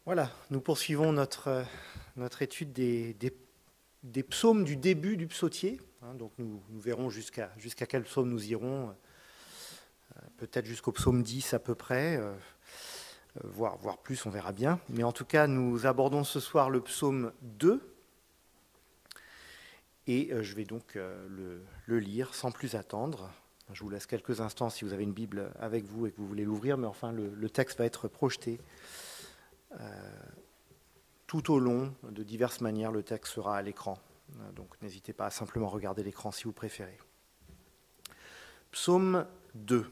Voilà, nous poursuivons notre étude des psaumes du début du psautier. Donc nous verrons jusqu'à quel psaume nous irons, peut-être jusqu'au psaume 10 à peu près, voire plus, on verra bien. Mais en tout cas, nous abordons ce soir le psaume 2, et je vais donc le lire sans plus attendre. Je vous laisse quelques instants si vous avez une Bible avec vous et que vous voulez l'ouvrir, mais enfin le texte va être projeté. Tout au long, de diverses manières, le texte sera à l'écran. Donc n'hésitez pas à simplement regarder l'écran si vous préférez. Psaume 2.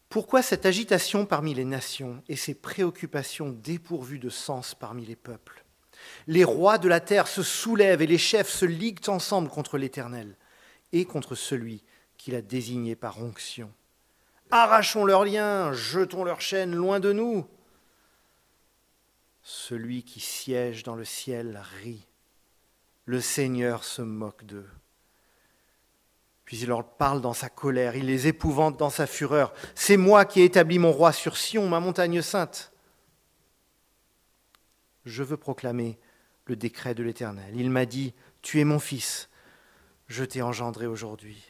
Pourquoi cette agitation parmi les nations et ces préoccupations dépourvues de sens parmi les peuples? Les rois de la terre se soulèvent et les chefs se liguent ensemble contre l'Éternel et contre celui qu'il a désigné par onction. Arrachons leurs liens, jetons leurs chaînes loin de nous. Celui qui siège dans le ciel rit. Le Seigneur se moque d'eux. Puis il leur parle dans sa colère, il les épouvante dans sa fureur. C'est moi qui ai établi mon roi sur Sion, ma montagne sainte. Je veux proclamer le décret de l'Éternel. Il m'a dit, tu es mon fils, je t'ai engendré aujourd'hui.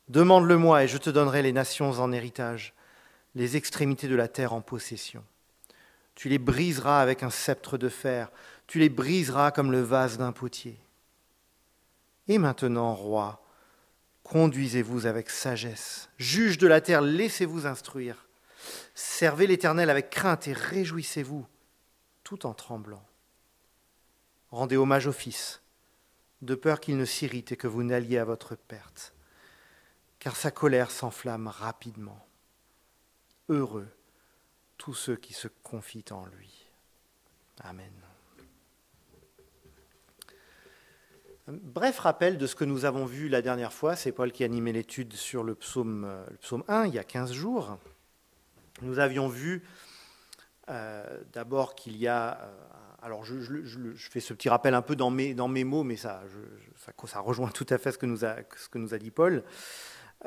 Demande-le-moi et je te donnerai les nations en héritage, les extrémités de la terre en possession. Tu les briseras avec un sceptre de fer, tu les briseras comme le vase d'un potier. Et maintenant, roi, conduisez-vous avec sagesse. Juge de la terre, laissez-vous instruire. Servez l'Éternel avec crainte et réjouissez-vous, tout en tremblant. Rendez hommage au Fils, de peur qu'il ne s'irrite et que vous n'alliez à votre perte, car sa colère s'enflamme rapidement. Heureux tous ceux qui se confient en lui. Amen. Bref rappel de ce que nous avons vu la dernière fois, c'est Paul qui animait l'étude sur le psaume 1, il y a 15 jours. Nous avions vu d'abord qu'il y a... alors je fais ce petit rappel un peu dans mes mots, mais ça rejoint tout à fait ce que nous a dit Paul.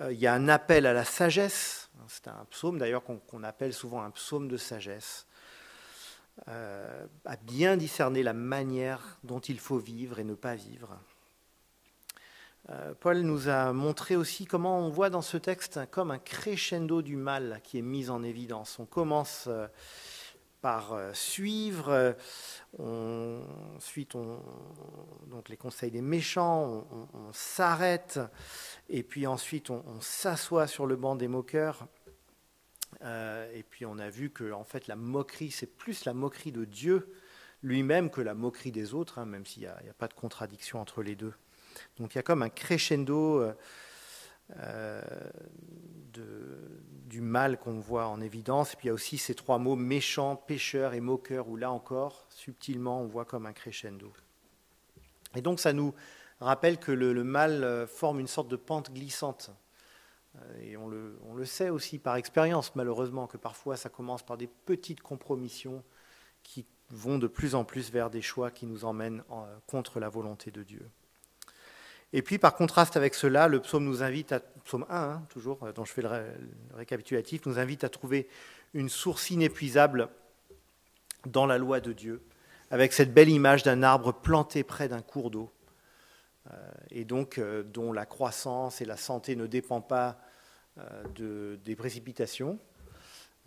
Il y a un appel à la sagesse. C'est un psaume d'ailleurs qu'on appelle souvent un psaume de sagesse, à bien discerner la manière dont il faut vivre et ne pas vivre. Paul nous a montré aussi comment on voit dans ce texte comme un crescendo du mal qui est mis en évidence. On commence par suivre, ensuite donc les conseils des méchants, on s'arrête, et puis ensuite on s'assoit sur le banc des moqueurs. Et puis on a vu que en fait, la moquerie, c'est plus la moquerie de Dieu lui-même que la moquerie des autres, même s'il n'y a pas de contradiction entre les deux. Donc il y a comme un crescendo du mal qu'on voit en évidence. Et puis il y a aussi ces trois mots méchant, pécheur et moqueur, où là encore, subtilement, on voit comme un crescendo. Et donc ça nous rappelle que le mal forme une sorte de pente glissante. Et on le sait aussi par expérience, malheureusement, que parfois ça commence par des petites compromissions qui vont de plus en plus vers des choix qui nous emmènent contre la volonté de Dieu. Et puis, par contraste avec cela, le psaume nous invite à, psaume 1, toujours, dont je fais le récapitulatif, nous invite à trouver une source inépuisable dans la loi de Dieu, avec cette belle image d'un arbre planté près d'un cours d'eau, et donc dont la croissance et la santé ne dépendent pas des précipitations,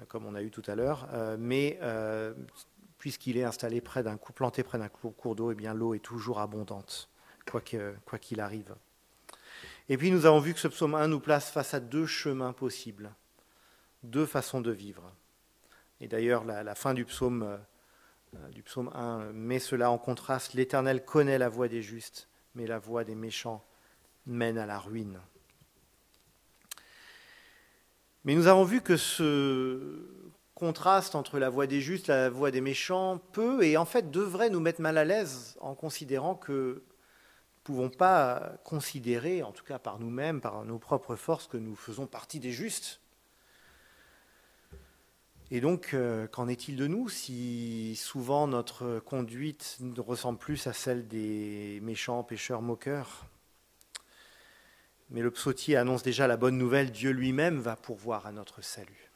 comme on a eu tout à l'heure, mais puisqu'il est installé planté près d'un cours d'eau, eh bien l'eau est toujours abondante, quoi qu'il arrive. Et puis nous avons vu que ce psaume 1 nous place face à deux chemins possibles, deux façons de vivre. Et d'ailleurs, la fin du psaume 1 met cela en contraste. L'Éternel connaît la voie des justes, mais la voie des méchants mène à la ruine. Mais nous avons vu que ce contraste entre la voie des justes et la voie des méchants peut et en fait devrait nous mettre mal à l'aise en considérant que nous ne pouvons pas considérer, en tout cas par nous-mêmes, par nos propres forces, que nous faisons partie des justes. Et donc, qu'en est-il de nous si souvent notre conduite ressemble plus à celle des méchants, pécheurs, moqueurs? Mais le psautier annonce déjà la bonne nouvelle, Dieu lui-même va pourvoir à notre salut.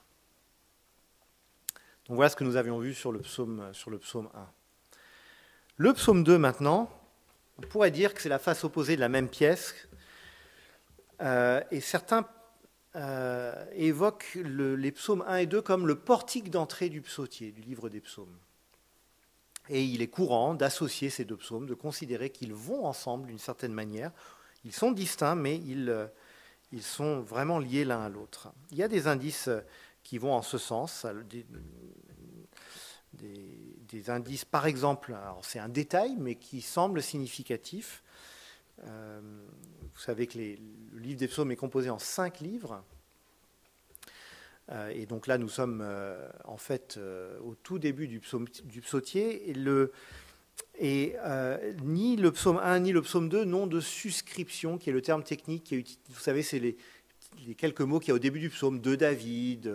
Donc voilà ce que nous avions vu sur le psaume 1. Le psaume 2 maintenant, on pourrait dire que c'est la face opposée de la même pièce, et certains évoquent les psaumes 1 et 2 comme le portique d'entrée du psautier, du livre des psaumes. Et il est courant d'associer ces deux psaumes, de considérer qu'ils vont ensemble d'une certaine manière. Ils sont distincts, mais ils sont vraiment liés l'un à l'autre. Il y a des indices qui vont en ce sens, des indices, par exemple, alors c'est un détail, mais qui semble significatif. Vous savez que le livre des psaumes est composé en 5 livres. Et donc là, nous sommes en fait au tout début du psautier. Ni le psaume 1 ni le psaume 2 n'ont de suscription, qui est le terme technique qui est utilisé. Vous savez, c'est les quelques mots qu'il y a au début du psaume, de David,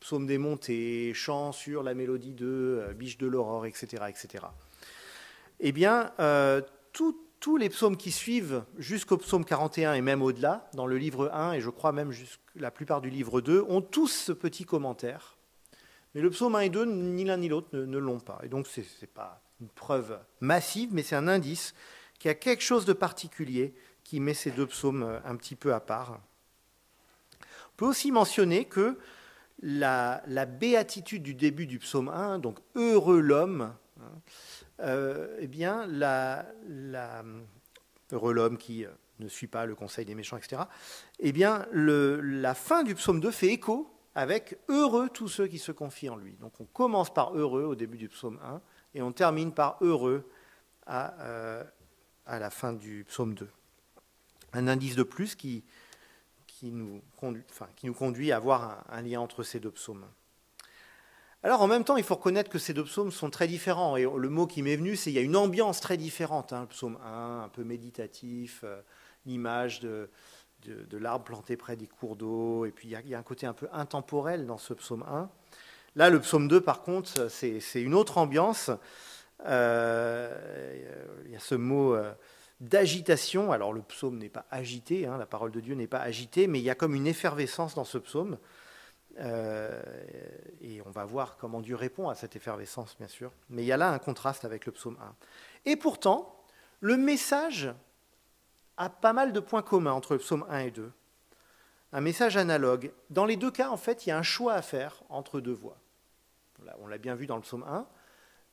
psaume des montées, chant sur la mélodie de biche de l'aurore, etc., etc. Eh bien, tous les psaumes qui suivent jusqu'au psaume 41 et même au-delà, dans le livre 1 et je crois même la plupart du livre 2, ont tous ce petit commentaire. Mais le psaume 1 et 2, ni l'un ni l'autre ne l'ont pas. Et donc, ce n'est pas une preuve massive, mais c'est un indice qu'il y a quelque chose de particulier qui met ces deux psaumes un petit peu à part. On peut aussi mentionner que la béatitude du début du psaume 1, donc « heureux l'homme », eh bien, heureux l'homme qui ne suit pas le conseil des méchants, etc. Eh bien, la fin du psaume 2 fait écho avec « heureux tous ceux qui se confient en lui ». Donc on commence par « heureux » au début du psaume 1 et on termine par « heureux » à la fin du psaume 2. Un indice de plus qui nous conduit à avoir un lien entre ces deux psaumes. Alors en même temps, il faut reconnaître que ces deux psaumes sont très différents. Et le mot qui m'est venu, c'est qu'il y a une ambiance très différente. Le psaume 1, un peu méditatif, l'image de l'arbre planté près des cours d'eau. Et puis il y a un côté un peu intemporel dans ce psaume 1. Là, le psaume 2, par contre, c'est une autre ambiance. Il y a ce mot d'agitation. Alors le psaume n'est pas agité, la parole de Dieu n'est pas agitée, mais il y a comme une effervescence dans ce psaume. Et on va voir comment Dieu répond à cette effervescence, bien sûr. Mais il y a là un contraste avec le psaume 1. Et pourtant, le message a pas mal de points communs entre le psaume 1 et 2. Un message analogue. Dans les deux cas, en fait, il y a un choix à faire entre deux voies. On l'a bien vu dans le psaume 1,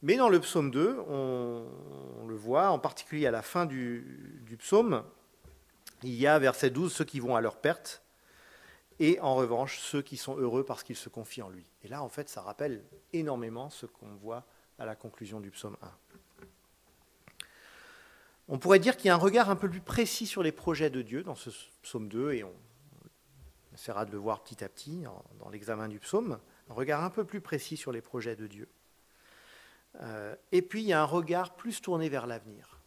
mais dans le psaume 2, on le voit, en particulier à la fin du psaume, il y a, verset 12, ceux qui vont à leur perte, et en revanche, ceux qui sont heureux parce qu'ils se confient en lui. Et là, en fait, ça rappelle énormément ce qu'on voit à la conclusion du psaume 1. On pourrait dire qu'il y a un regard un peu plus précis sur les projets de Dieu dans ce psaume 2, et on essaiera de le voir petit à petit dans l'examen du psaume, un regard un peu plus précis sur les projets de Dieu. Et puis, il y a un regard plus tourné vers l'avenir.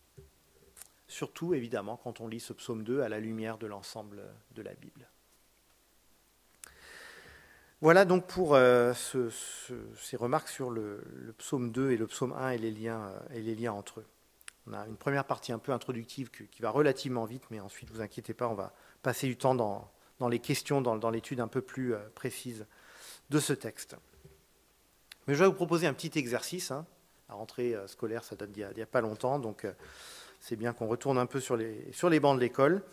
Surtout, évidemment, quand on lit ce psaume 2 à la lumière de l'ensemble de la Bible. Voilà donc pour ces remarques sur le psaume 2 et le psaume 1 et les liens entre eux. On a une première partie un peu introductive qui va relativement vite, mais ensuite, ne vous inquiétez pas, on va passer du temps dans les questions, dans l'étude un peu plus précise de ce texte. Mais je vais vous proposer un petit exercice. La rentrée scolaire, ça date d'il n'y a pas longtemps, donc c'est bien qu'on retourne un peu sur les bancs de l'école.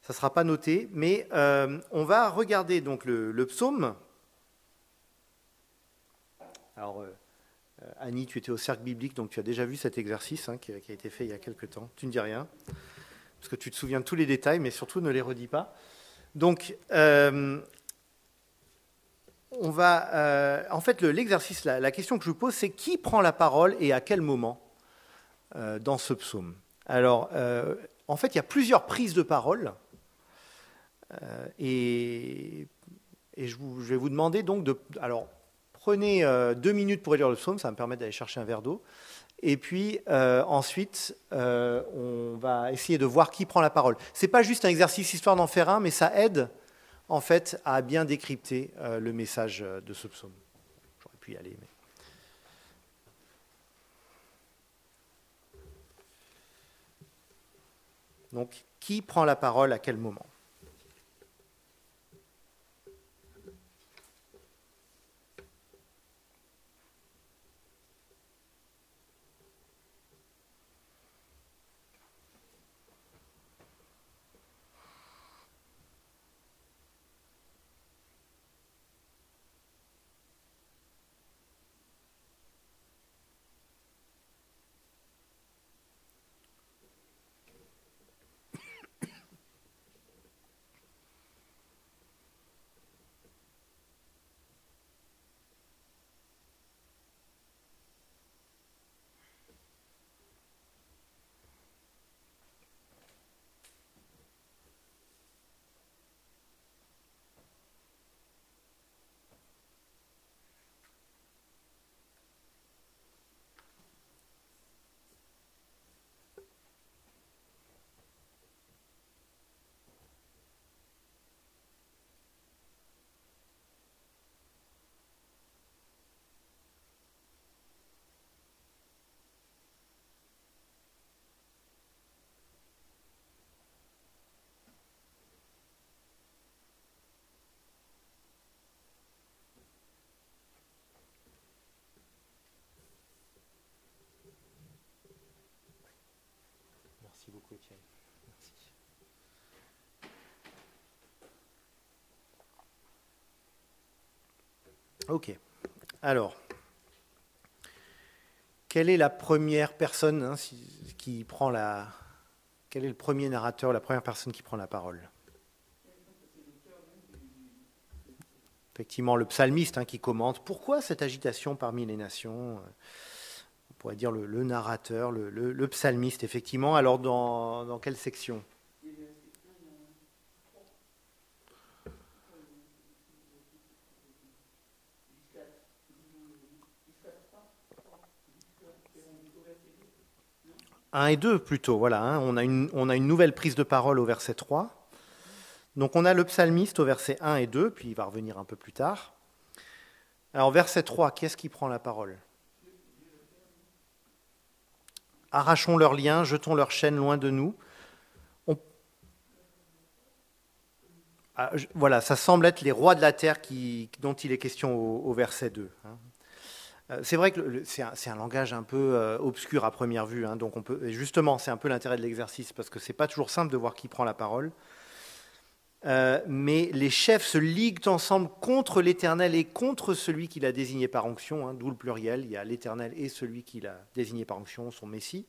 Ça ne sera pas noté, mais on va regarder donc le psaume. Alors, Annie, tu étais au cercle biblique, donc tu as déjà vu cet exercice qui a été fait il y a quelque temps. Tu ne dis rien, parce que tu te souviens de tous les détails, mais surtout ne les redis pas. Donc, on va... en fait, l'exercice, la question que je vous pose, c'est qui prend la parole et à quel moment dans ce psaume. Alors, en fait, il y a plusieurs prises de parole, et je vais vous demander donc de... Alors, prenez 2 minutes pour lire le psaume, ça va me permettre d'aller chercher un verre d'eau. Et puis ensuite, on va essayer de voir qui prend la parole. Ce n'est pas juste un exercice histoire d'en faire un, mais ça aide en fait à bien décrypter le message de ce psaume. J'aurais pu y aller, mais... Donc, qui prend la parole à quel moment ? Ok. Alors, quelle est la première personne qui prend la... Quel est le premier narrateur, la première personne qui prend la parole? Effectivement, le psalmiste qui commente. Pourquoi cette agitation parmi les nations? On pourrait dire le narrateur, le psalmiste, effectivement. Alors, dans quelle section? Un et 2 plutôt, voilà. On a une nouvelle prise de parole au verset 3. Donc on a le psalmiste au verset 1 et 2, puis il va revenir un peu plus tard. Alors verset 3, qui est-ce qui prend la parole? Arrachons leurs liens, jetons leurs chaînes loin de nous. Voilà, ça semble être les rois de la terre dont il est question au verset 2. C'est vrai que c'est un langage un peu obscur à première vue, donc justement, c'est un peu l'intérêt de l'exercice, parce que c'est pas toujours simple de voir qui prend la parole. Mais les chefs se liguent ensemble contre l'Éternel et contre celui qu'il a désigné par onction, d'où le pluriel, il y a l'Éternel et celui qu'il a désigné par onction, son Messie.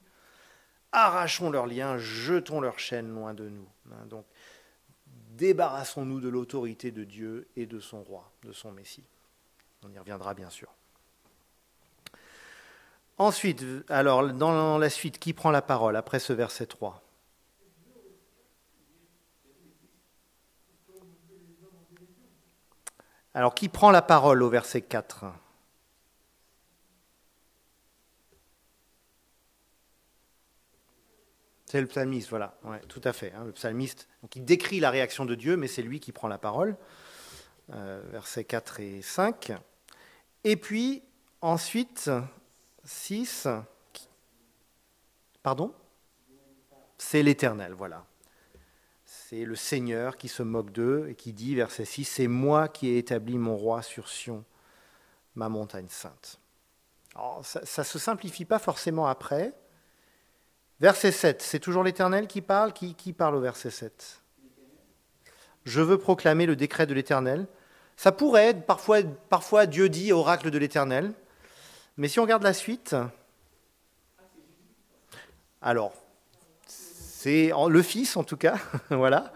Arrachons leurs liens, jetons leurs chaînes loin de nous. Donc, débarrassons-nous de l'autorité de Dieu et de son roi, de son Messie. On y reviendra bien sûr. Ensuite, alors, dans la suite, qui prend la parole après ce verset 3? Alors, qui prend la parole au verset 4? C'est le psalmiste, voilà, ouais, tout à fait. Le psalmiste, donc il décrit la réaction de Dieu, mais c'est lui qui prend la parole. Versets 4 et 5. Et puis, ensuite, 6. Pardon? C'est l'Éternel, voilà. C'est le Seigneur qui se moque d'eux et qui dit, verset 6, « C'est moi qui ai établi mon roi sur Sion, ma montagne sainte. » Alors, ça ne se simplifie pas forcément après. Verset 7, c'est toujours l'Éternel qui parle. Qui parle au verset 7? Je veux proclamer le décret de l'Éternel. Ça pourrait être, parfois Dieu dit oracle de l'Éternel. Mais si on regarde la suite, alors, c'est le Fils en tout cas, voilà.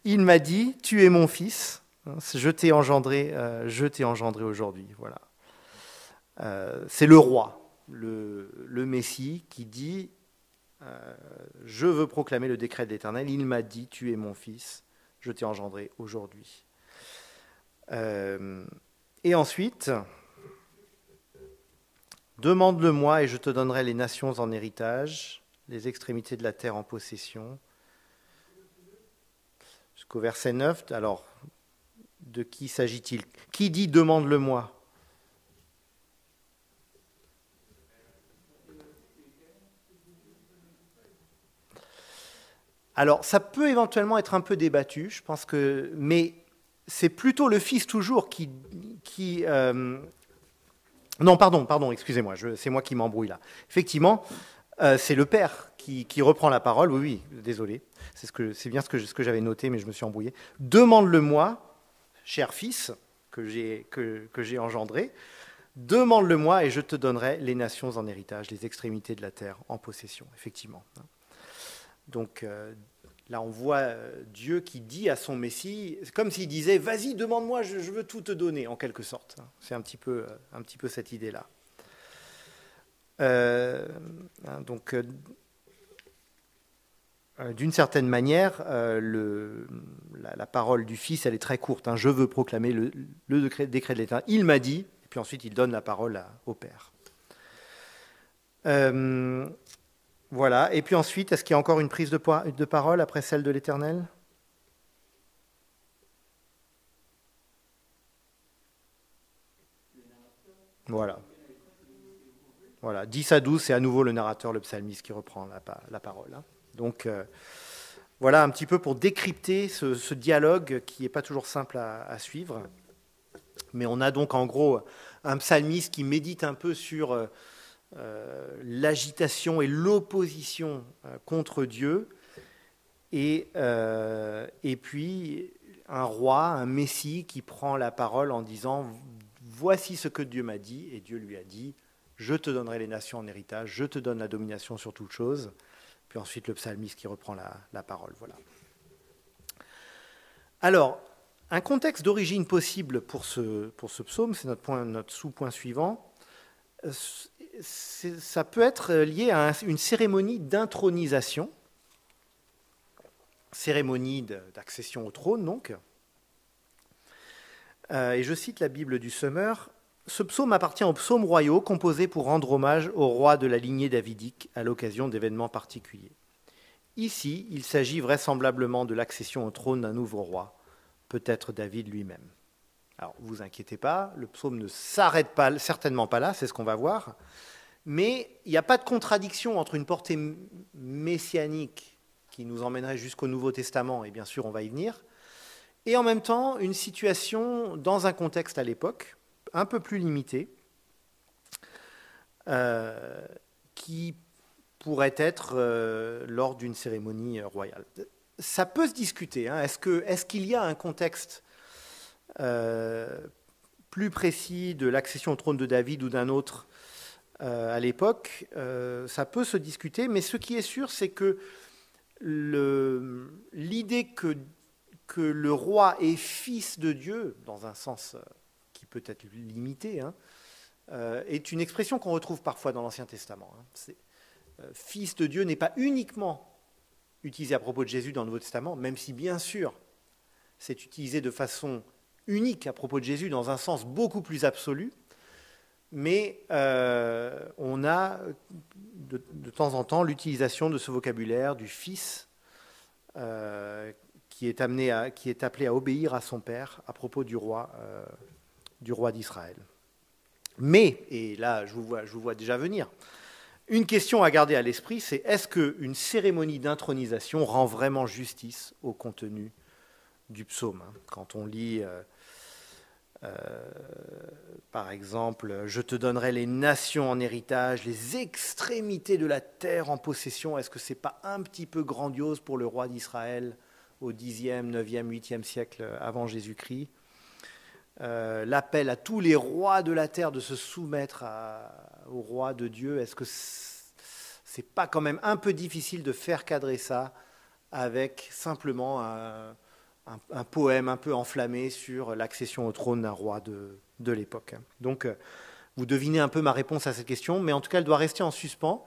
Il m'a dit, tu es mon Fils, je t'ai engendré aujourd'hui, voilà. C'est le roi, le Messie qui dit, je veux proclamer le décret de l'Éternel, il m'a dit, tu es mon Fils, je t'ai engendré aujourd'hui. Et ensuite, demande-le-moi et je te donnerai les nations en héritage, les extrémités de la terre en possession. Jusqu'au verset 9, alors, de qui s'agit-il? Qui dit demande-le-moi? Alors, ça peut éventuellement être un peu débattu, je pense que, mais c'est plutôt le Fils toujours qui non, pardon, excusez-moi, c'est moi qui m'embrouille là. Effectivement, c'est le Père qui reprend la parole. Oui, désolé, c'est bien ce que j'avais noté, mais je me suis embrouillé. Demande-le-moi, cher Fils, que j'ai engendré. Demande-le-moi et je te donnerai les nations en héritage, les extrémités de la terre en possession, effectivement. Donc là, on voit Dieu qui dit à son Messie, comme s'il disait, vas-y, demande-moi, je veux tout te donner, en quelque sorte. C'est un petit peu cette idée-là. Donc, d'une certaine manière, la parole du Fils, elle est très courte. Je veux proclamer le décret de l'Éternel. Il m'a dit, et puis ensuite il donne la parole au Père. Voilà. Et puis ensuite, est-ce qu'il y a encore une prise de parole après celle de l'Éternel? Voilà. Voilà. 10 à 12, c'est à nouveau le narrateur, le psalmiste, qui reprend la parole. Donc, voilà un petit peu pour décrypter ce dialogue qui n'est pas toujours simple à suivre. Mais on a donc en gros un psalmiste qui médite un peu sur l'agitation et l'opposition contre Dieu, et puis un roi, un messie qui prend la parole en disant voici ce que Dieu m'a dit, et Dieu lui a dit, je te donnerai les nations en héritage, je te donne la domination sur toute chose. Puis ensuite le psalmiste qui reprend la parole. Voilà. Alors, un contexte d'origine possible pour ce psaume, c'est notre sous-point suivant. Ça peut être lié à une cérémonie d'intronisation, cérémonie d'accession au trône donc. Et je cite la Bible du Semeur. Ce psaume appartient aux psaumes royaux composés pour rendre hommage au roi de la lignée davidique à l'occasion d'événements particuliers. Ici, il s'agit vraisemblablement de l'accession au trône d'un nouveau roi, peut-être David lui-même. Alors, ne vous inquiétez pas, le psaume ne s'arrête pas, certainement pas là, c'est ce qu'on va voir, mais il n'y a pas de contradiction entre une portée messianique qui nous emmènerait jusqu'au Nouveau Testament, et bien sûr on va y venir, et en même temps une situation dans un contexte à l'époque, un peu plus limité, qui pourrait être lors d'une cérémonie royale. Ça peut se discuter, hein. Est-ce qu'il y a un contexte plus précis de l'accession au trône de David ou d'un autre à l'époque? Ça peut se discuter, mais ce qui est sûr, c'est que l'idée que le roi est fils de Dieu, dans un sens qui peut être limité, hein, est une expression qu'on retrouve parfois dans l'Ancien Testament. Hein. Fils de Dieu n'est pas uniquement utilisé à propos de Jésus dans le Nouveau Testament, même si bien sûr c'est utilisé de façon unique à propos de Jésus dans un sens beaucoup plus absolu, mais on a de temps en temps l'utilisation de ce vocabulaire du fils qui est appelé à obéir à son père à propos du roi d'Israël. Mais, et là je vous vois déjà venir, une question à garder à l'esprit, c'est est-ce qu'une cérémonie d'intronisation rend vraiment justice au contenu du psaume? Quand on lit, par exemple, « Je te donnerai les nations en héritage, les extrémités de la terre en possession », est-ce que ce n'est pas un petit peu grandiose pour le roi d'Israël au 10e, 9e, 8e siècle avant Jésus-Christ? L'appel à tous les rois de la terre de se soumettre au roi de Dieu, est-ce que c'est pas quand même un peu difficile de faire cadrer ça avec simplement un poème un peu enflammé sur l'accession au trône d'un roi de l'époque? Donc, vous devinez un peu ma réponse à cette question, mais en tout cas, elle doit rester en suspens,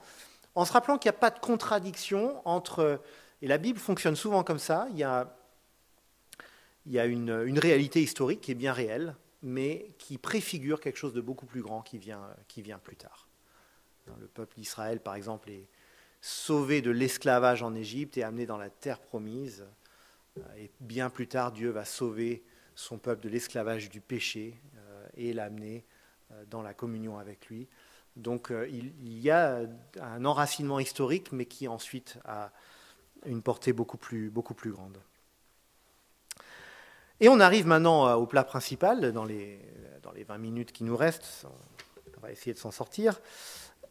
en se rappelant qu'il n'y a pas de contradiction entre... Et la Bible fonctionne souvent comme ça, il y a une réalité historique qui est bien réelle, mais qui préfigure quelque chose de beaucoup plus grand qui vient plus tard. Le peuple d'Israël, par exemple, est sauvé de l'esclavage en Égypte et amené dans la terre promise. Et bien plus tard, Dieu va sauver son peuple de l'esclavage du péché et l'amener dans la communion avec lui. Donc il y a un enracinement historique, mais qui ensuite a une portée beaucoup plus grande. Et on arrive maintenant au plat principal, dans les 20 minutes qui nous restent, on va essayer de s'en sortir,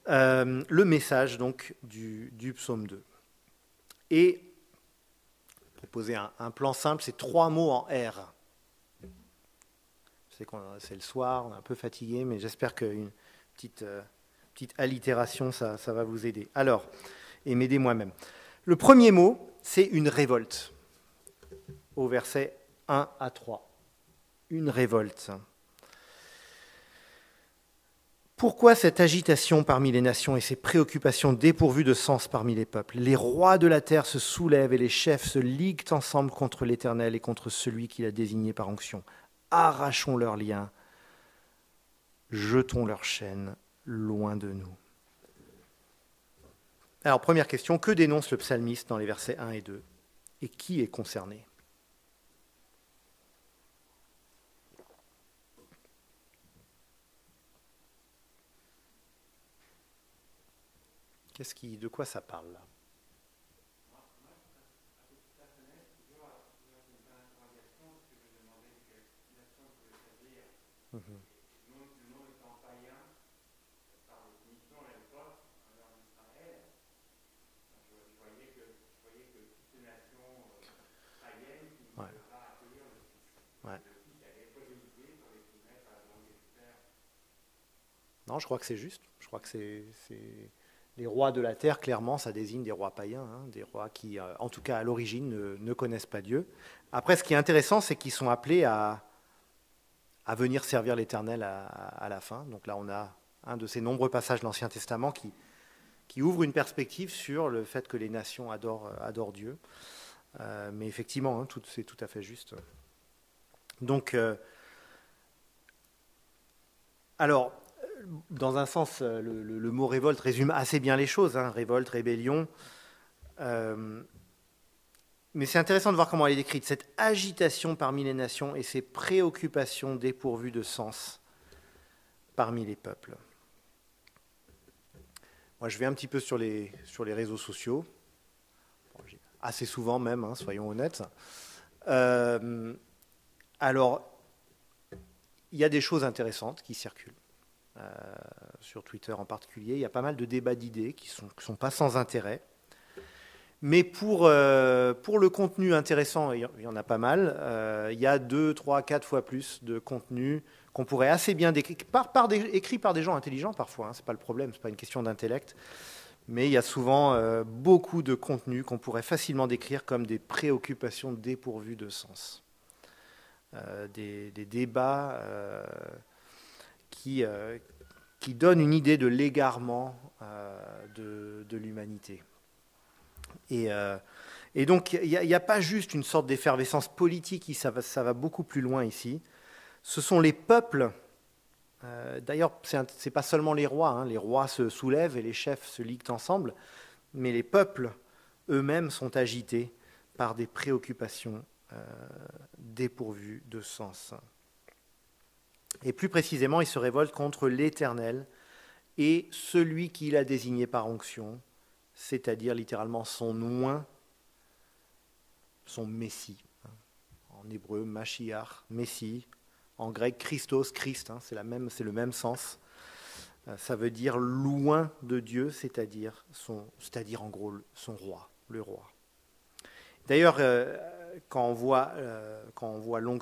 le message donc du psaume 2. Et proposer un plan simple, c'est 3 mots en R. Je sais que c'est le soir, on est un peu fatigué, mais j'espère qu'une petite allitération, ça va vous aider. Alors, et m'aider moi-même. Le premier mot, c'est une révolte, au verset 1 à 3. Une révolte. Pourquoi cette agitation parmi les nations et ces préoccupations dépourvues de sens parmi les peuples? Les rois de la terre se soulèvent et les chefs se liguent ensemble contre l'Éternel et contre celui qui l'a désigné par onction. Arrachons leurs liens, jetons leurs chaînes loin de nous. Alors, première question, que dénonce le psalmiste dans les versets 1 et 2? Et qui est concerné? De quoi ça parle là? Ouais. Non, je crois que c'est juste. Je crois que c'est les rois de la terre, clairement, ça désigne des rois païens, hein, des rois qui, en tout cas à l'origine, ne connaissent pas Dieu. Après, ce qui est intéressant, c'est qu'ils sont appelés à venir servir l'Éternel à la fin. Donc là, on a un de ces nombreux passages de l'Ancien Testament qui ouvre une perspective sur le fait que les nations adorent Dieu. Mais effectivement, hein, c'est tout à fait juste. Donc, alors, dans un sens, le mot révolte résume assez bien les choses, hein, révolte, rébellion. Mais c'est intéressant de voir comment elle est décrite, cette agitation parmi les nations et ces préoccupations dépourvues de sens parmi les peuples. Moi, je vais un petit peu sur les réseaux sociaux, assez souvent même, hein, soyons honnêtes. Alors, il y a des choses intéressantes qui circulent. Sur Twitter en particulier, il y a pas mal de débats d'idées qui sont pas sans intérêt. Mais pour le contenu intéressant, il y en a pas mal, il y a 2, 3, 4 fois plus de contenu qu'on pourrait assez bien décrire, écrit par des gens intelligents parfois, hein, c'est pas le problème, c'est pas une question d'intellect, mais il y a souvent beaucoup de contenu qu'on pourrait facilement décrire comme des préoccupations dépourvues de sens. Des débats qui donnent une idée de l'égarement de l'humanité. Et donc, il n'y a pas juste une sorte d'effervescence politique, ça va beaucoup plus loin ici. Ce sont les peuples, d'ailleurs, ce n'est pas seulement les rois, hein, les rois se soulèvent et les chefs se liguent ensemble, mais les peuples eux-mêmes sont agités par des préoccupations dépourvues de sens. Et plus précisément, ils se révoltent contre l'Éternel et celui qu'il a désigné par onction, c'est-à-dire littéralement son oint, son Messie. En hébreu, Mashiach, Messie. En grec, Christos, Christ, hein, c'est le même sens. Ça veut dire loin de Dieu, c'est-à-dire en gros son roi, le roi. D'ailleurs, quand on voit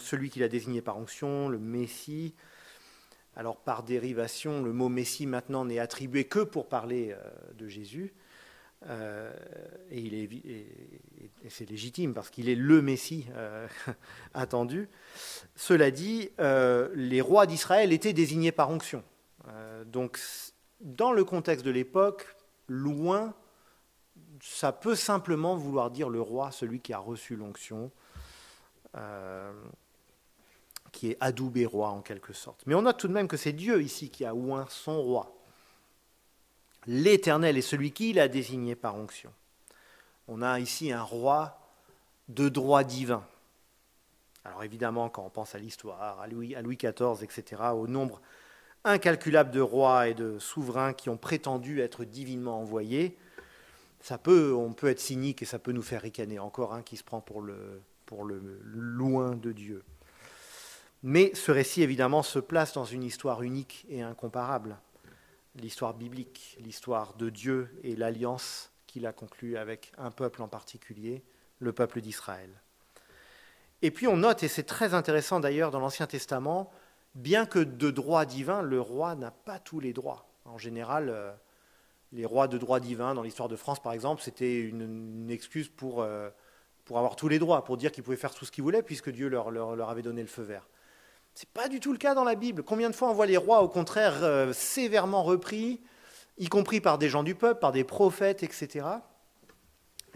celui qu'il a désigné par onction, le Messie, alors par dérivation, le mot Messie maintenant n'est attribué que pour parler de Jésus. Et c'est légitime parce qu'il est le Messie attendu. Cela dit, les rois d'Israël étaient désignés par onction. Donc, dans le contexte de l'époque, loin, ça peut simplement vouloir dire le roi, celui qui a reçu l'onction, qui est adoubé roi en quelque sorte. Mais on note tout de même que c'est Dieu ici qui a oint son roi. L'Éternel est celui qui l'a désigné par onction. On a ici un roi de droit divin. Alors évidemment, quand on pense à l'histoire, à Louis XIV, etc., au nombre incalculable de rois et de souverains qui ont prétendu être divinement envoyés, on peut être cynique et ça peut nous faire ricaner. Encore un qui se prend pour le loin de Dieu. Mais ce récit, évidemment, se place dans une histoire unique et incomparable. L'histoire biblique, l'histoire de Dieu et l'alliance qu'il a conclue avec un peuple en particulier, le peuple d'Israël. Et puis on note, et c'est très intéressant d'ailleurs dans l'Ancien Testament, bien que de droit divin, le roi n'a pas tous les droits. En général, les rois de droit divin, dans l'histoire de France par exemple, c'était une excuse pour avoir tous les droits, pour dire qu'ils pouvaient faire tout ce qu'ils voulaient, puisque Dieu leur avait donné le feu vert. Ce n'est pas du tout le cas dans la Bible. Combien de fois on voit les rois, au contraire, sévèrement repris, y compris par des gens du peuple, par des prophètes, etc.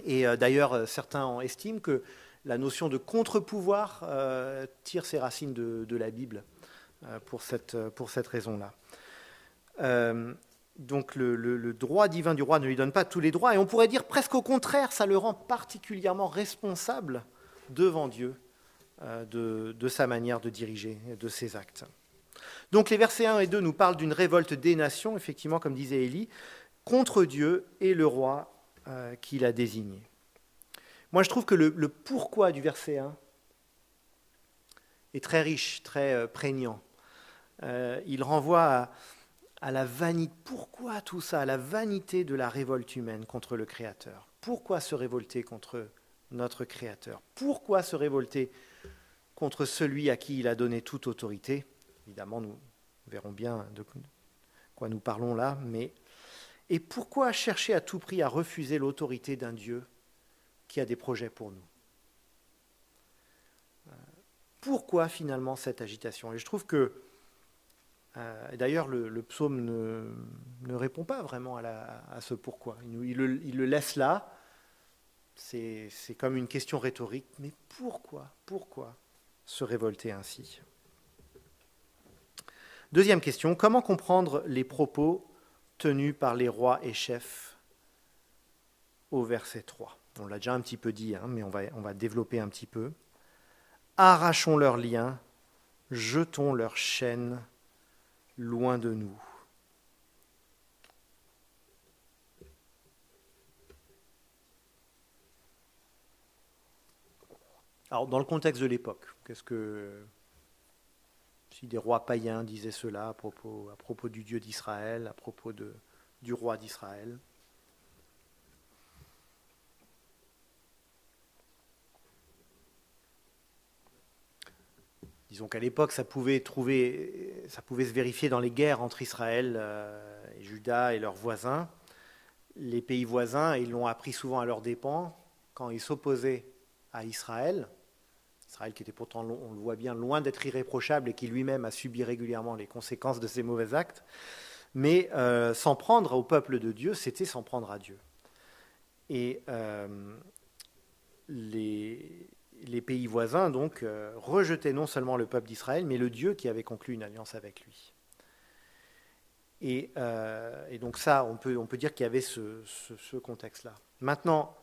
Et d'ailleurs, certains estiment que la notion de contre-pouvoir tire ses racines de la Bible pour cette raison-là. Donc le droit divin du roi ne lui donne pas tous les droits, et on pourrait dire presque au contraire, ça le rend particulièrement responsable devant Dieu de sa manière de diriger, de ses actes. Donc les versets 1 et 2 nous parlent d'une révolte des nations, effectivement, comme disait Élie, contre Dieu et le roi qu'il a désigné. Moi, je trouve que le pourquoi du verset 1 est très riche, très prégnant. Il renvoie à la vanité. Pourquoi tout ça? À la vanité de la révolte humaine contre le Créateur. Pourquoi se révolter contre notre Créateur? Pourquoi se révolter contre celui à qui il a donné toute autorité? Évidemment, nous verrons bien quoi nous parlons là, mais... Et pourquoi chercher à tout prix à refuser l'autorité d'un Dieu qui a des projets pour nous? Pourquoi finalement cette agitation? Et je trouve que, d'ailleurs, le psaume ne répond pas vraiment à ce pourquoi. Il le laisse là. C'est comme une question rhétorique. Mais pourquoi se révolter ainsi? Deuxième question, comment comprendre les propos tenus par les rois et chefs au verset 3? On l'a déjà un petit peu dit, mais on va développer un petit peu. Arrachons leurs liens, jetons leurs chaînes loin de nous. Alors, dans le contexte de l'époque, si des rois païens disaient cela à propos du Dieu d'Israël, à propos du roi d'Israël? Disons qu'à l'époque, ça pouvait se vérifier dans les guerres entre Israël et Juda et leurs voisins. Les pays voisins, ils l'ont appris souvent à leurs dépens, quand ils s'opposaient à Israël qui était pourtant, on le voit bien, loin d'être irréprochable et qui lui-même a subi régulièrement les conséquences de ses mauvais actes. Mais s'en prendre au peuple de Dieu, c'était s'en prendre à Dieu. Et les pays voisins, donc, rejetaient non seulement le peuple d'Israël, mais le Dieu qui avait conclu une alliance avec lui. Et donc ça, on peut dire qu'il y avait ce contexte-là. Maintenant,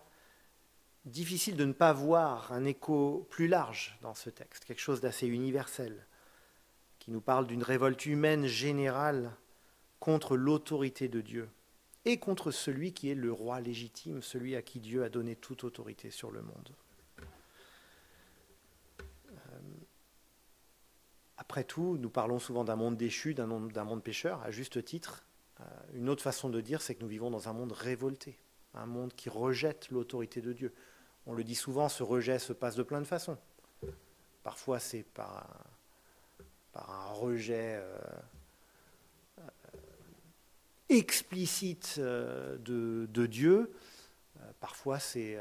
difficile de ne pas voir un écho plus large dans ce texte, quelque chose d'assez universel, qui nous parle d'une révolte humaine générale contre l'autorité de Dieu et contre celui qui est le roi légitime, celui à qui Dieu a donné toute autorité sur le monde. Après tout, nous parlons souvent d'un monde déchu, d'un monde pécheur, à juste titre. Une autre façon de dire, c'est que nous vivons dans un monde révolté, un monde qui rejette l'autorité de Dieu. On le dit souvent, ce rejet se passe de plein de façons. Parfois, c'est par un rejet explicite de Dieu. Parfois, c'est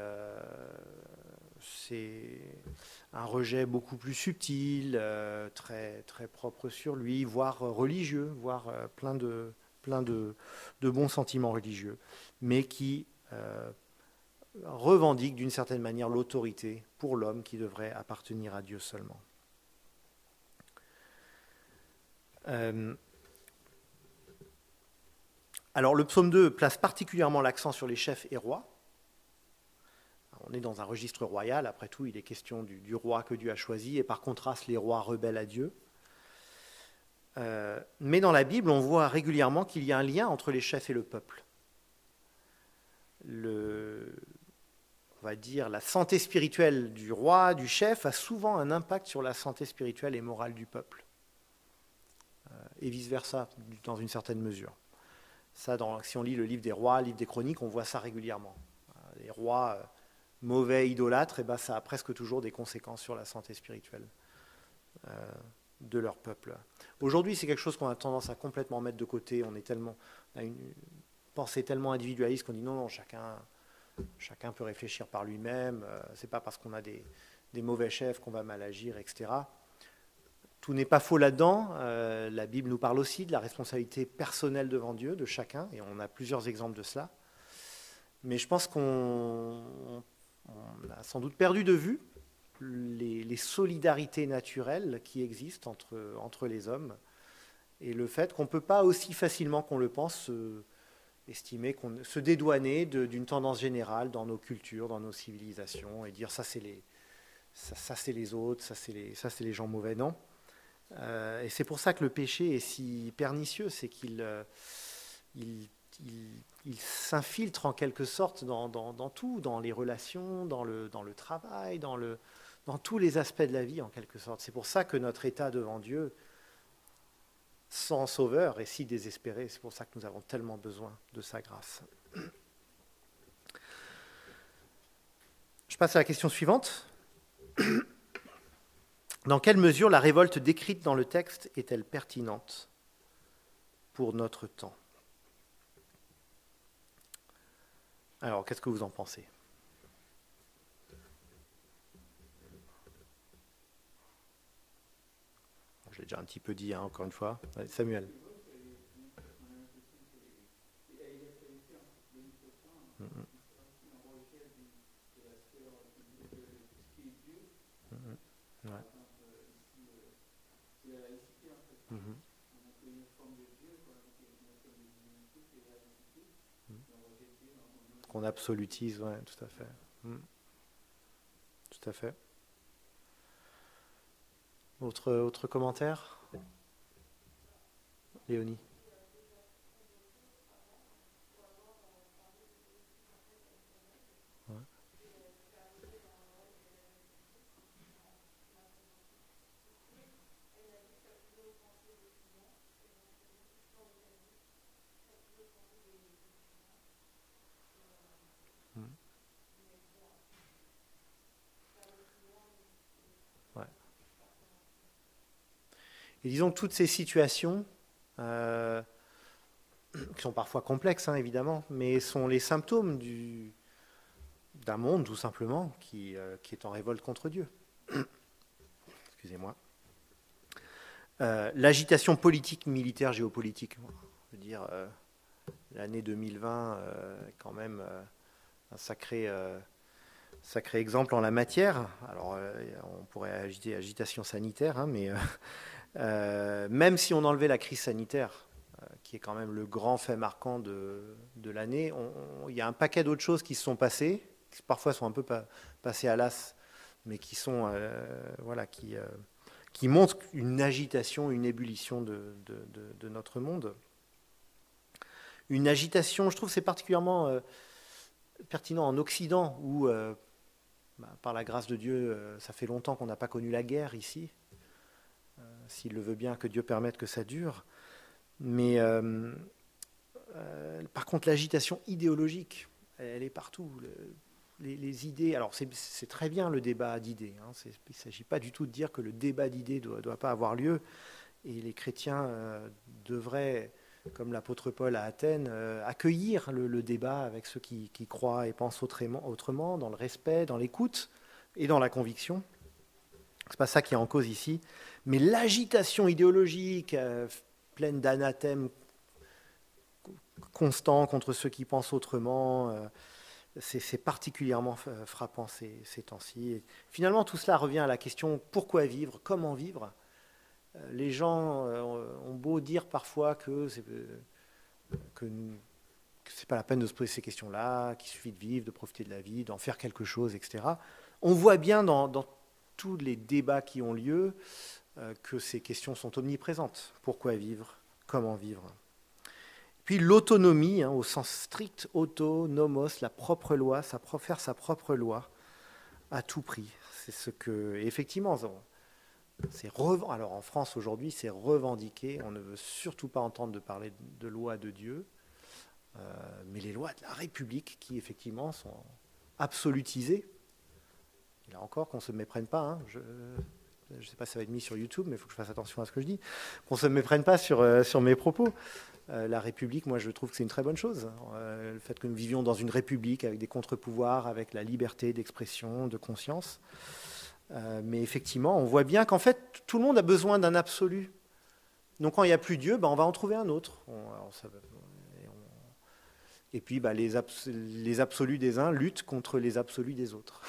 un rejet beaucoup plus subtil, très, très propre sur lui, voire religieux, voire plein de bons sentiments religieux, mais qui revendique d'une certaine manière l'autorité pour l'homme qui devrait appartenir à Dieu seulement. Alors le psaume 2 place particulièrement l'accent sur les chefs et rois. On est dans un registre royal, après tout il est question du roi que Dieu a choisi, et par contraste les rois rebelles à Dieu. Mais dans la Bible, on voit régulièrement qu'il y a un lien entre les chefs et le peuple. On va dire, la santé spirituelle du roi, du chef, a souvent un impact sur la santé spirituelle et morale du peuple. Et vice-versa, dans une certaine mesure. Ça, si on lit le livre des rois, le livre des chroniques, on voit ça régulièrement. Les rois mauvais, idolâtres, et ben, ça a presque toujours des conséquences sur la santé spirituelle de leur peuple. Aujourd'hui, c'est quelque chose qu'on a tendance à complètement mettre de côté. On a une pensée tellement individualiste qu'on dit non, chacun peut réfléchir par lui-même, c'est pas parce qu'on a des mauvais chefs qu'on va mal agir, etc. Tout n'est pas faux là-dedans. La Bible nous parle aussi de la responsabilité personnelle devant Dieu, de chacun, et on a plusieurs exemples de cela. Mais je pense qu'on a sans doute perdu de vue les solidarités naturelles qui existent entre les hommes, et le fait qu'on ne peut pas aussi facilement qu'on le pense estimer se dédouaner d'une tendance générale dans nos cultures, dans nos civilisations, et dire ça c'est les autres, ça c'est les gens mauvais. Non. Et c'est pour ça que le péché est si pernicieux, c'est qu'il s'infiltre en quelque sorte dans tout, dans les relations, dans le travail, dans tous les aspects de la vie en quelque sorte. C'est pour ça que notre état devant Dieu, sans sauveur, est si désespéré. C'est pour ça que nous avons tellement besoin de sa grâce. Je passe à la question suivante. Dans quelle mesure la révolte décrite dans le texte est-elle pertinente pour notre temps. Alors, qu'est-ce que vous en pensez ? Je l'ai déjà un petit peu dit, hein, encore une fois. Ouais, Samuel. Mhm. Mhm. Ouais. Mhm. Qu'on absolutise, ouais, tout à fait. Mhm. Tout à fait. Autre commentaire, Léonie? Ouais. Mhm. Ouais. Et disons que toutes ces situations, qui sont parfois complexes, hein, évidemment, mais sont les symptômes d'un monde, tout simplement, qui est en révolte contre Dieu. Excusez-moi. L'agitation politique, militaire, géopolitique. Je veux dire, l'année 2020 est quand même un sacré exemple en la matière. Alors, on pourrait agiter agitation sanitaire, hein, mais même si on enlevait la crise sanitaire, qui est quand même le grand fait marquant de l'année, il y a un paquet d'autres choses qui se sont passées, qui parfois sont un peu passées à l'as, mais qui sont, voilà, qui montrent une agitation, une ébullition de notre monde. Une agitation, je trouve, c'est particulièrement pertinent en Occident, où, par la grâce de Dieu, ça fait longtemps qu'on n'a pas connu la guerre ici. S'il le veut bien, que Dieu permette que ça dure. Mais par contre, l'agitation idéologique, elle est partout. Les idées, alors c'est très bien le débat d'idées. Hein, il ne s'agit pas du tout de dire que le débat d'idées ne doit pas avoir lieu. Et les chrétiens devraient, comme l'apôtre Paul à Athènes, accueillir le débat avec ceux qui croient et pensent autrement, dans le respect, dans l'écoute et dans la conviction. Ce n'est pas ça qui est en cause ici. Mais l'agitation idéologique, pleine d'anathèmes constants contre ceux qui pensent autrement, c'est particulièrement frappant ces temps-ci. Et finalement, tout cela revient à la question pourquoi vivre, comment vivre. Les gens ont beau dire parfois que c'est pas la peine de se poser ces questions-là, qu'il suffit de vivre, de profiter de la vie, d'en faire quelque chose, etc. On voit bien dans tous les débats qui ont lieu que ces questions sont omniprésentes. Pourquoi vivre? Comment vivre? Puis l'autonomie, hein, au sens strict, autonomos, la propre loi, faire sa propre loi à tout prix. C'est ce que, et effectivement, alors en France aujourd'hui, c'est revendiqué. On ne veut surtout pas entendre de parler de loi de Dieu, mais les lois de la République qui effectivement sont absolutisées. Et là encore, qu'on ne se méprenne pas. Hein, je ne sais pas si ça va être mis sur YouTube, mais il faut que je fasse attention à ce que je dis. Qu'on ne se méprenne pas sur mes propos. La République, moi, je trouve que c'est une très bonne chose. Le fait que nous vivions dans une République avec des contre-pouvoirs, avec la liberté d'expression, de conscience. Mais effectivement, on voit bien qu'en fait, tout le monde a besoin d'un absolu. Donc quand il n'y a plus Dieu, on va en trouver un autre. Et puis les absolus des uns luttent contre les absolus des autres.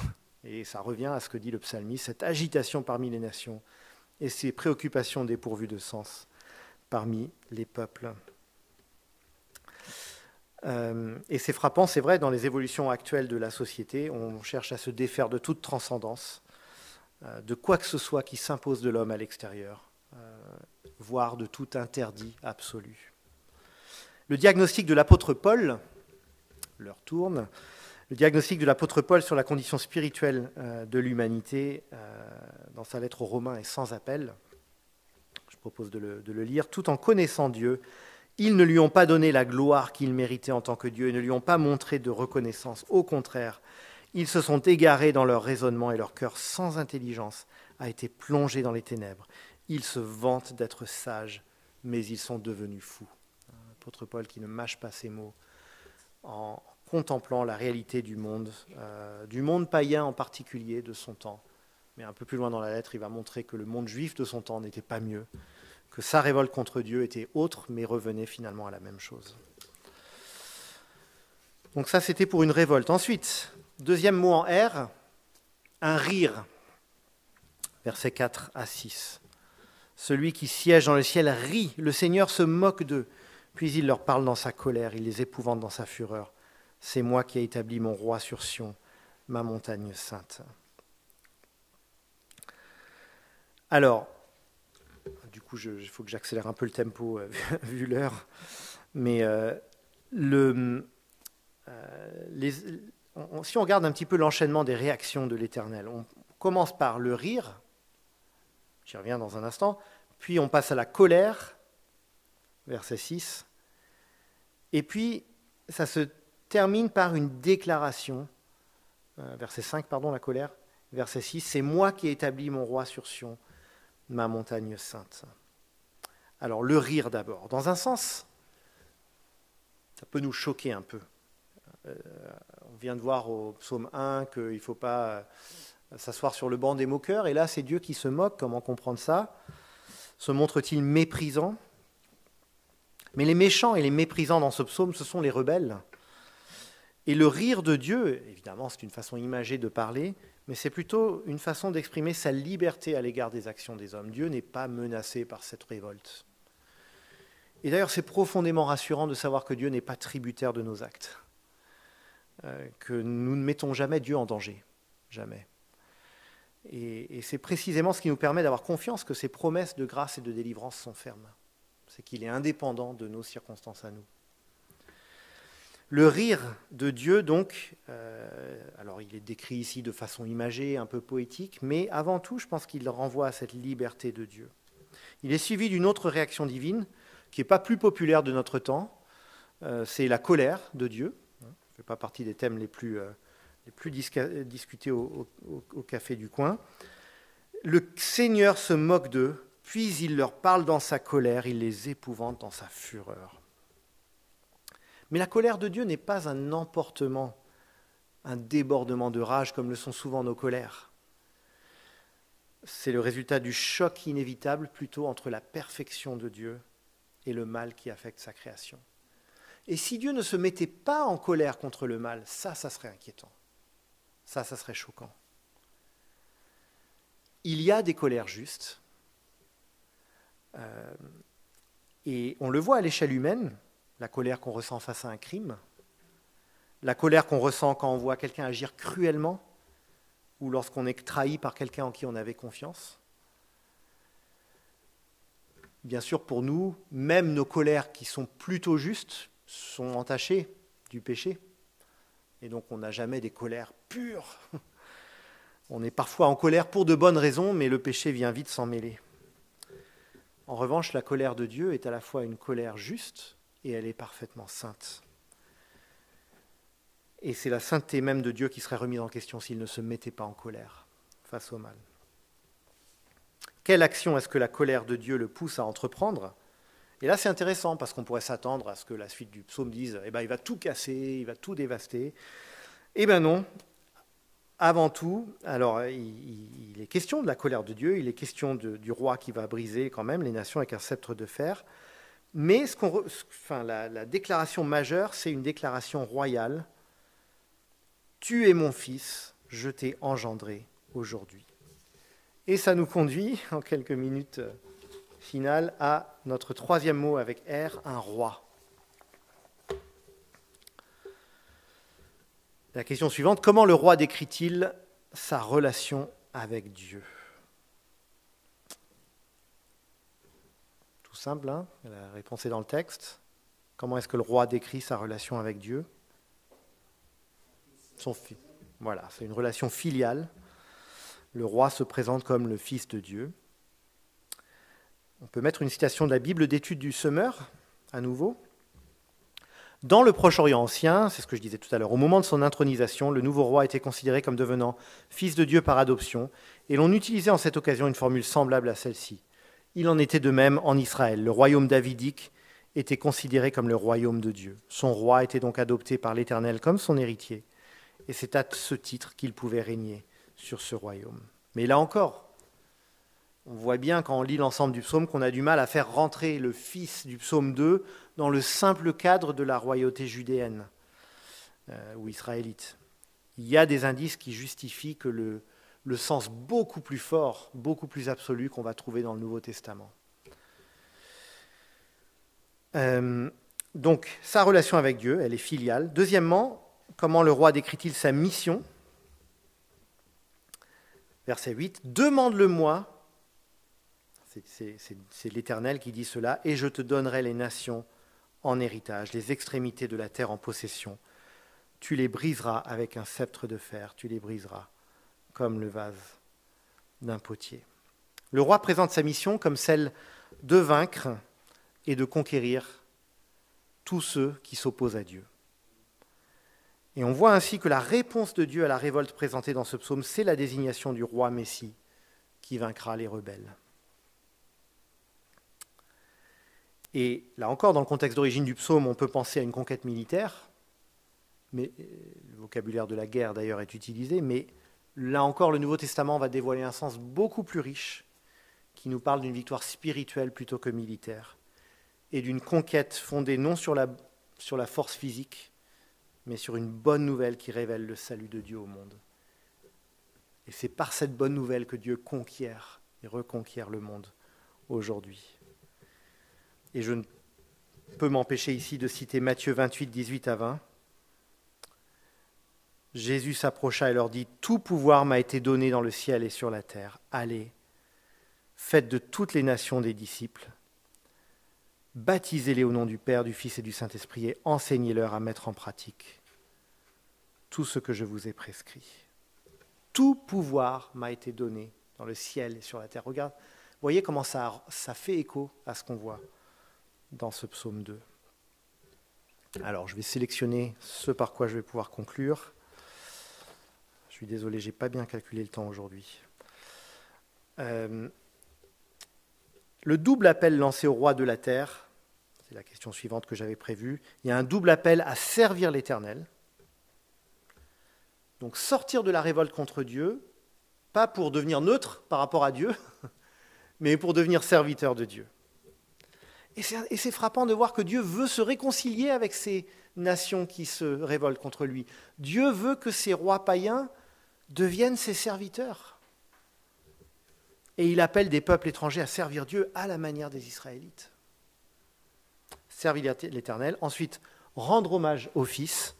Et ça revient à ce que dit le psalmiste, cette agitation parmi les nations et ces préoccupations dépourvues de sens parmi les peuples. Et c'est frappant, c'est vrai, dans les évolutions actuelles de la société, on cherche à se défaire de toute transcendance, de quoi que ce soit qui s'impose de l'homme à l'extérieur, voire de tout interdit absolu. Le diagnostic de l'apôtre Paul, l'heure tourne, le diagnostic de l'apôtre Paul sur la condition spirituelle de l'humanité dans sa lettre aux Romains est sans appel. Je propose de le lire. Tout en connaissant Dieu, ils ne lui ont pas donné la gloire qu'il méritait en tant que Dieu et ne lui ont pas montré de reconnaissance. Au contraire, ils se sont égarés dans leur raisonnement et leur cœur sans intelligence a été plongé dans les ténèbres. Ils se vantent d'être sages, mais ils sont devenus fous. l'apôtre Paul qui ne mâche pas ses mots en contemplant la réalité du monde païen en particulier de son temps. Mais un peu plus loin dans la lettre, il va montrer que le monde juif de son temps n'était pas mieux, que sa révolte contre Dieu était autre, mais revenait finalement à la même chose. Donc ça, c'était pour une révolte. Ensuite, deuxième mot en R, un rire. Versets 4 à 6. Celui qui siège dans le ciel rit, le Seigneur se moque d'eux, puis il leur parle dans sa colère, il les épouvante dans sa fureur. C'est moi qui ai établi mon roi sur Sion, ma montagne sainte. Alors, du coup, il faut que j'accélère un peu le tempo vu l'heure, mais si on regarde un petit peu l'enchaînement des réactions de l'Éternel, on commence par le rire, j'y reviens dans un instant, puis on passe à la colère, verset 6, et puis ça se termine par une déclaration, verset 5, pardon, la colère, verset 6, c'est moi qui ai établi mon roi sur Sion, ma montagne sainte. Alors le rire d'abord, dans un sens, ça peut nous choquer un peu. On vient de voir au psaume 1 qu'il ne faut pas s'asseoir sur le banc des moqueurs, et là c'est Dieu qui se moque, comment comprendre ça? Se montre-t-il méprisant? Mais les méchants et les méprisants dans ce psaume, ce sont les rebelles. Et le rire de Dieu, évidemment c'est une façon imagée de parler, mais c'est plutôt une façon d'exprimer sa liberté à l'égard des actions des hommes. Dieu n'est pas menacé par cette révolte. Et d'ailleurs c'est profondément rassurant de savoir que Dieu n'est pas tributaire de nos actes, que nous ne mettons jamais Dieu en danger, jamais. Et c'est précisément ce qui nous permet d'avoir confiance que ses promesses de grâce et de délivrance sont fermes. C'est qu'il est indépendant de nos circonstances à nous. Le rire de Dieu, donc, alors il est décrit ici de façon imagée, un peu poétique, mais avant tout, je pense qu'il renvoie à cette liberté de Dieu. Il est suivi d'une autre réaction divine, qui n'est pas plus populaire de notre temps, c'est la colère de Dieu. Ça ne fait pas partie des thèmes les plus discutés au café du coin. Le Seigneur se moque d'eux, puis il leur parle dans sa colère, il les épouvante dans sa fureur. Mais la colère de Dieu n'est pas un emportement, un débordement de rage comme le sont souvent nos colères. C'est le résultat du choc inévitable plutôt entre la perfection de Dieu et le mal qui affecte sa création. Et si Dieu ne se mettait pas en colère contre le mal, ça serait inquiétant. Ça serait choquant. Il y a des colères justes, et on le voit à l'échelle humaine, la colère qu'on ressent face à un crime, la colère qu'on ressent quand on voit quelqu'un agir cruellement, ou lorsqu'on est trahi par quelqu'un en qui on avait confiance. Bien sûr, pour nous, même nos colères qui sont plutôt justes sont entachées du péché. Et donc on n'a jamais des colères pures. On est parfois en colère pour de bonnes raisons, mais le péché vient vite s'en mêler. En revanche, la colère de Dieu est à la fois une colère juste et elle est parfaitement sainte. Et c'est la sainteté même de Dieu qui serait remise en question s'il ne se mettait pas en colère face au mal. Quelle action est-ce que la colère de Dieu le pousse à entreprendre ? Et là, c'est intéressant parce qu'on pourrait s'attendre à ce que la suite du psaume dise il va tout casser, il va tout dévaster. Eh bien non. Avant tout, alors il est question de la colère de Dieu, il est question du roi qui va briser quand même les nations avec un sceptre de fer. Mais la déclaration majeure, c'est une déclaration royale. Tu es mon fils, je t'ai engendré aujourd'hui. Et ça nous conduit, en quelques minutes finales, à notre troisième mot avec R, un roi. La question suivante, comment le roi décrit-il sa relation avec Dieu ? Tout simple, hein ? La réponse est dans le texte. Comment est-ce que le roi décrit sa relation avec Dieu ? Son fils. Voilà, c'est une relation filiale. Le roi se présente comme le fils de Dieu. On peut mettre une citation de la Bible d'études du Semeur, à nouveau. Dans le Proche-Orient ancien, c'est ce que je disais tout à l'heure, au moment de son intronisation, le nouveau roi était considéré comme devenant fils de Dieu par adoption, et l'on utilisait en cette occasion une formule semblable à celle-ci. Il en était de même en Israël. Le royaume davidique était considéré comme le royaume de Dieu. Son roi était donc adopté par l'Éternel comme son héritier, et c'est à ce titre qu'il pouvait régner sur ce royaume. Mais là encore, on voit bien quand on lit l'ensemble du psaume qu'on a du mal à faire rentrer le fils du psaume 2 dans le simple cadre de la royauté judéenne ou israélite. Il y a des indices qui justifient que le sens beaucoup plus fort, beaucoup plus absolu qu'on va trouver dans le Nouveau Testament. Donc, sa relation avec Dieu, elle est filiale. Deuxièmement, comment le roi décrit-il sa mission ? Verset 8, « Demande-le-moi » c'est l'Éternel qui dit cela, « et je te donnerai les nations en héritage, les extrémités de la terre en possession. Tu les briseras avec un sceptre de fer, tu les briseras comme le vase d'un potier. » Le roi présente sa mission comme celle de vaincre et de conquérir tous ceux qui s'opposent à Dieu. Et on voit ainsi que la réponse de Dieu à la révolte présentée dans ce psaume, c'est la désignation du roi Messie qui vaincra les rebelles. Et là encore, dans le contexte d'origine du psaume, on peut penser à une conquête militaire, mais le vocabulaire de la guerre d'ailleurs est utilisé, mais là encore, le Nouveau Testament va dévoiler un sens beaucoup plus riche qui nous parle d'une victoire spirituelle plutôt que militaire et d'une conquête fondée non sur la force physique, mais sur une bonne nouvelle qui révèle le salut de Dieu au monde. Et c'est par cette bonne nouvelle que Dieu conquiert et reconquiert le monde aujourd'hui. Et je ne peux m'empêcher ici de citer Matthieu 28, 18 à 20. Jésus s'approcha et leur dit « Tout pouvoir m'a été donné dans le ciel et sur la terre. Allez, faites de toutes les nations des disciples. Baptisez-les au nom du Père, du Fils et du Saint-Esprit et enseignez-leur à mettre en pratique tout ce que je vous ai prescrit. Tout pouvoir m'a été donné dans le ciel et sur la terre. » Regarde, voyez comment ça fait écho à ce qu'on voit dans ce psaume 2. Alors, je vais sélectionner ce par quoi je vais pouvoir conclure. Je suis désolé, je n'ai pas bien calculé le temps aujourd'hui. Le double appel lancé au roi de la terre, c'est la question suivante que j'avais prévue. Il y a un double appel à servir l'Éternel. Donc sortir de la révolte contre Dieu, pas pour devenir neutre par rapport à Dieu, mais pour devenir serviteur de Dieu. Et c'est frappant de voir que Dieu veut se réconcilier avec ces nations qui se révoltent contre lui. Dieu veut que ces rois païens deviennent ses serviteurs. Et il appelle des peuples étrangers à servir Dieu à la manière des Israélites. Servir l'Éternel. Ensuite, rendre hommage au Fils.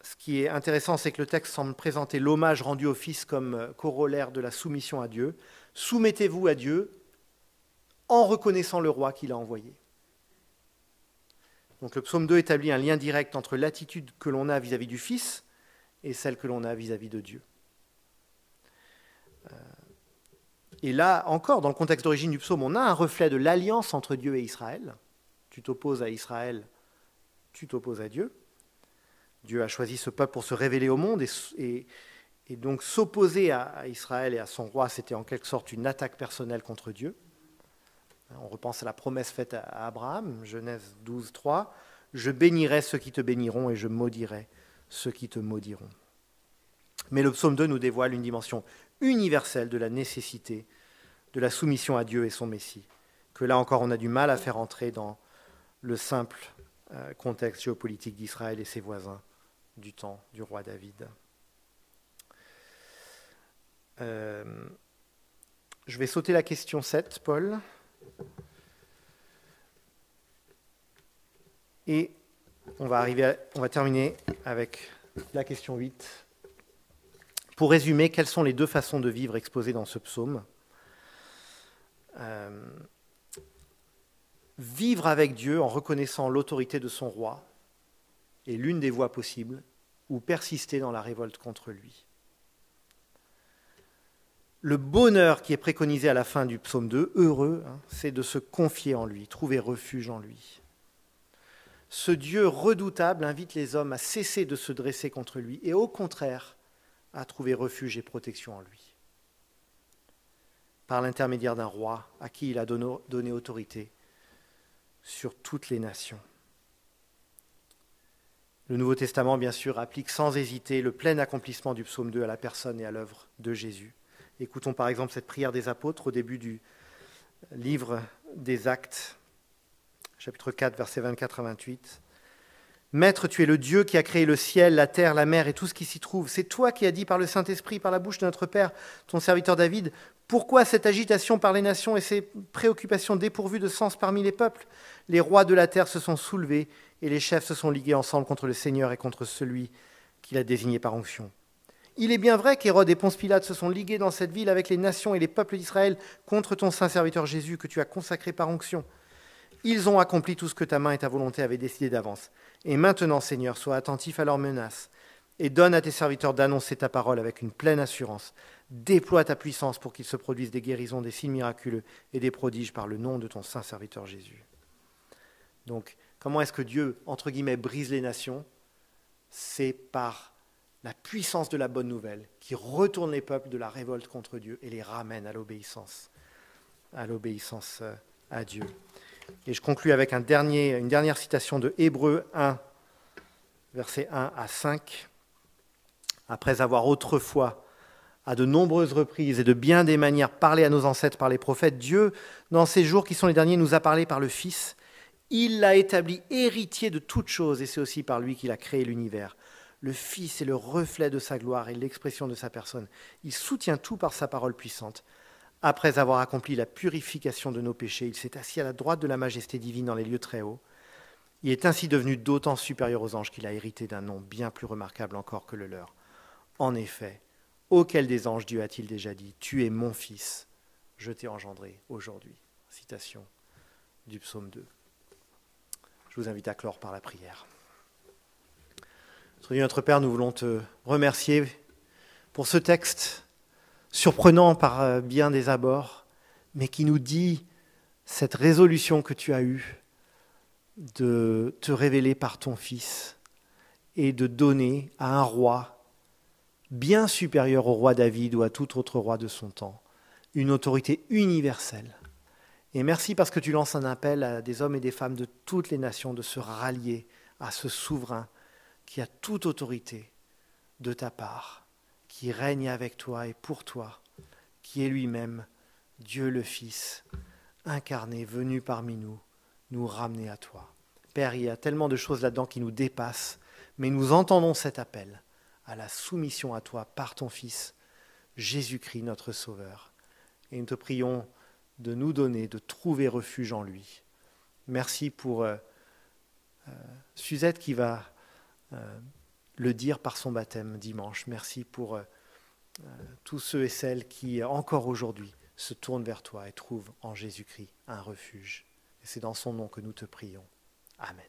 Ce qui est intéressant, c'est que le texte semble présenter l'hommage rendu au Fils comme corollaire de la soumission à Dieu. Soumettez-vous à Dieu en reconnaissant le roi qu'il a envoyé. Donc le psaume 2 établit un lien direct entre l'attitude que l'on a vis-à-vis du Fils et celle que l'on a vis-à-vis de Dieu. Et là, encore, dans le contexte d'origine du psaume, on a un reflet de l'alliance entre Dieu et Israël. Tu t'opposes à Israël, tu t'opposes à Dieu. Dieu a choisi ce peuple pour se révéler au monde et donc s'opposer à Israël et à son roi, c'était en quelque sorte une attaque personnelle contre Dieu. On repense à la promesse faite à Abraham, Genèse 12, 3. « Je bénirai ceux qui te béniront et je maudirai ceux qui te maudiront. » Mais le psaume 2 nous dévoile une dimension universelle de la nécessité de la soumission à Dieu et son Messie, que là encore on a du mal à faire entrer dans le simple contexte géopolitique d'Israël et ses voisins du temps du roi David. Je vais sauter la question 7, Paul. Et on va terminer avec la question 8. Pour résumer, quelles sont les deux façons de vivre exposées dans ce psaume ? Vivre avec Dieu en reconnaissant l'autorité de son roi est l'une des voies possibles, ou persister dans la révolte contre lui. Le bonheur qui est préconisé à la fin du psaume 2, heureux, c'est de se confier en lui, trouver refuge en lui. Ce Dieu redoutable invite les hommes à cesser de se dresser contre lui et au contraire à trouver refuge et protection en lui. Par l'intermédiaire d'un roi à qui il a donné autorité sur toutes les nations. Le Nouveau Testament, bien sûr, applique sans hésiter le plein accomplissement du psaume 2 à la personne et à l'œuvre de Jésus. Écoutons par exemple cette prière des apôtres au début du livre des Actes, chapitre 4, versets 24 à 28. « Maître, tu es le Dieu qui a créé le ciel, la terre, la mer et tout ce qui s'y trouve. C'est toi qui as dit par le Saint-Esprit, par la bouche de notre Père, ton serviteur David, pourquoi cette agitation par les nations et ces préoccupations dépourvues de sens parmi les peuples? Les rois de la terre se sont soulevés et les chefs se sont ligués ensemble contre le Seigneur et contre celui qu'il a désigné par onction. Il est bien vrai qu'Hérode et Ponce Pilate se sont ligués dans cette ville avec les nations et les peuples d'Israël contre ton saint serviteur Jésus que tu as consacré par onction. Ils ont accompli tout ce que ta main et ta volonté avaient décidé d'avance. Et maintenant, Seigneur, sois attentif à leurs menaces et donne à tes serviteurs d'annoncer ta parole avec une pleine assurance. Déploie ta puissance pour qu'il se produise des guérisons, des signes miraculeux et des prodiges par le nom de ton saint serviteur Jésus. » Donc, comment est-ce que Dieu, entre guillemets, brise les nations? C'est par la puissance de la bonne nouvelle qui retourne les peuples de la révolte contre Dieu et les ramène à l'obéissance à Dieu. Et je conclus avec une dernière citation de Hébreux 1, versets 1 à 5. Après avoir autrefois, à de nombreuses reprises et de bien des manières, parlé à nos ancêtres par les prophètes, Dieu, dans ces jours qui sont les derniers, nous a parlé par le Fils. Il l'a établi héritier de toutes choses, et c'est aussi par lui qu'il a créé l'univers. Le Fils est le reflet de sa gloire et l'expression de sa personne. Il soutient tout par sa parole puissante. Après avoir accompli la purification de nos péchés, il s'est assis à la droite de la majesté divine dans les lieux très hauts. Il est ainsi devenu d'autant supérieur aux anges qu'il a hérité d'un nom bien plus remarquable encore que le leur. En effet, auquel des anges Dieu a-t-il déjà dit « Tu es mon Fils, je t'ai engendré aujourd'hui ». Citation du psaume 2. Je vous invite à clore par la prière. Notre Dieu, notre Père, nous voulons te remercier pour ce texte surprenant par bien des abords, mais qui nous dit cette résolution que tu as eue de te révéler par ton Fils et de donner à un roi bien supérieur au roi David ou à tout autre roi de son temps une autorité universelle. Et merci parce que tu lances un appel à des hommes et des femmes de toutes les nations de se rallier à ce souverain qui a toute autorité de ta part, qui règne avec toi et pour toi, qui est lui-même Dieu le Fils, incarné, venu parmi nous, nous ramener à toi. Père, il y a tellement de choses là-dedans qui nous dépassent, mais nous entendons cet appel à la soumission à toi par ton Fils, Jésus-Christ, notre Sauveur. Et nous te prions de nous donner, de trouver refuge en lui. Merci pour Suzette qui va le dire par son baptême dimanche. Merci pour tous ceux et celles qui, encore aujourd'hui, se tournent vers toi et trouvent en Jésus-Christ un refuge. Et c'est dans son nom que nous te prions. Amen.